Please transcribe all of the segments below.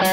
Hey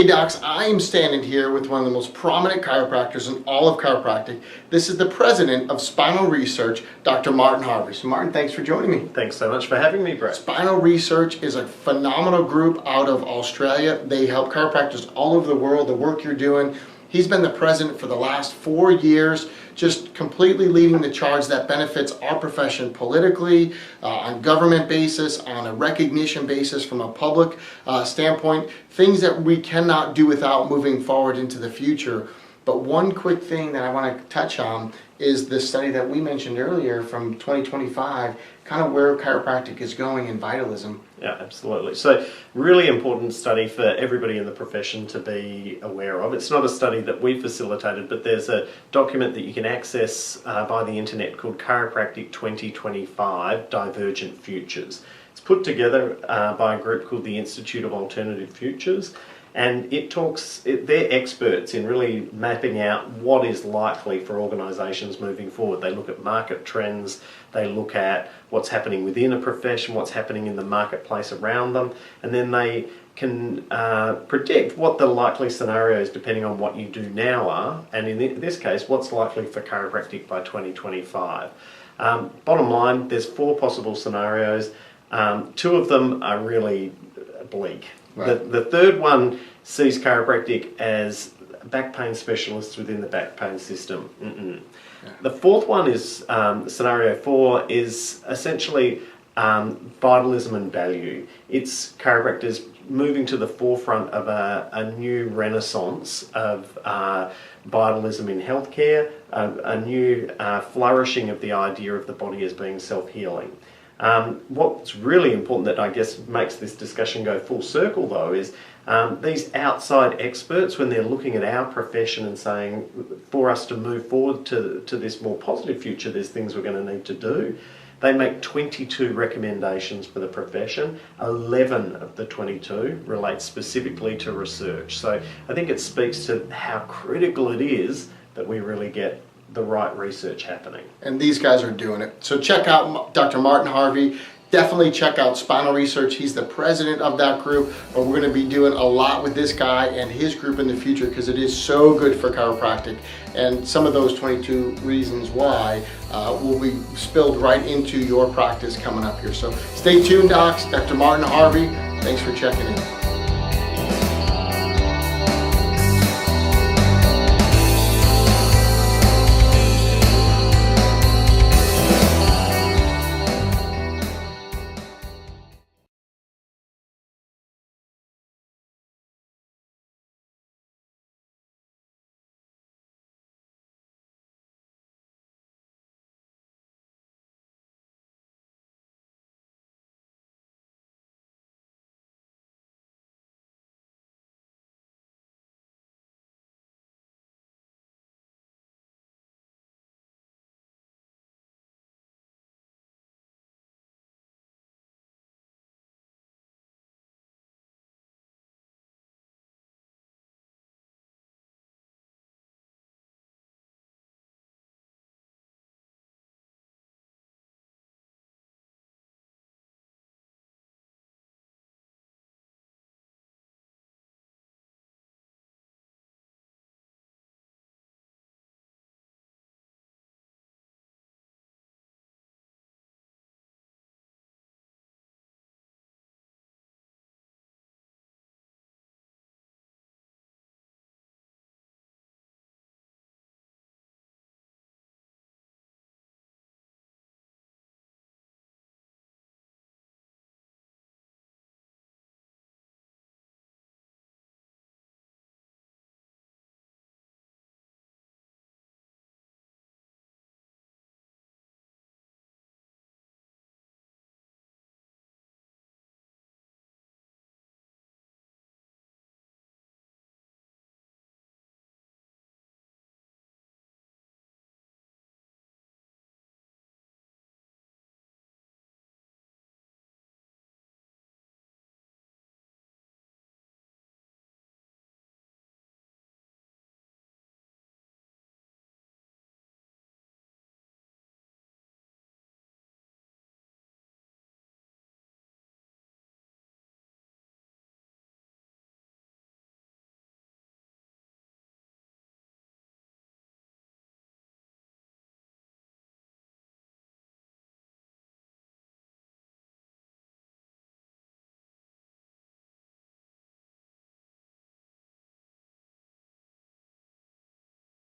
docs, I am standing here with one of the most prominent chiropractors in all of chiropractic. This is the president of Spinal Research, Dr. Martin Harvey. So Martin, thanks for joining me. Thanks so much for having me, Brett. Spinal Research is a phenomenal group out of Australia. They help chiropractors all over the world. The work you're doing, he's been the president for the last 4 years, just completely leading the charge that benefits our profession politically, on government basis, on a recognition basis from a public standpoint, things that we cannot do without moving forward into the future. But one quick thing that I want to touch on is the study that we mentioned earlier from 2025, kind of where chiropractic is going in vitalism. Yeah, absolutely. So really important study for everybody in the profession to be aware of. It's not a study that we facilitated, but there's a document that you can access by the internet called Chiropractic 2025 Divergent Futures. It's put together by a group called the Institute of Alternative Futures. And they're experts in really mapping out what is likely for organisations moving forward. They look at market trends, they look at what's happening within a profession, what's happening in the marketplace around them, and then they can predict what the likely scenarios, depending on what you do now, are, and in this case, what's likely for chiropractic by 2025. Bottom line, there's 4 possible scenarios. 2 of them are really bleak. Right. The third one sees chiropractic as back pain specialists within the back pain system. Yeah. The fourth one is, scenario 4, is essentially vitalism and value. It's chiropractors moving to the forefront of a new renaissance of vitalism in healthcare, a new flourishing of the idea of the body as being self-healing. What's really important that I guess makes this discussion go full circle though is these outside experts, when they're looking at our profession and saying for us to move forward to this more positive future, there's things we're going to need to do. They make 22 recommendations for the profession. 11 of the 22 relate specifically to research. So I think it speaks to how critical it is that we really get the right research happening. And these guys are doing it. So check out Dr. Martin Harvey. Definitely check out Spinal Research. He's the president of that group, but we're going to be doing a lot with this guy and his group in the future because it is so good for chiropractic. And some of those 22 reasons why will be spilled right into your practice coming up here. So stay tuned, docs. Dr. Martin Harvey, thanks for checking in.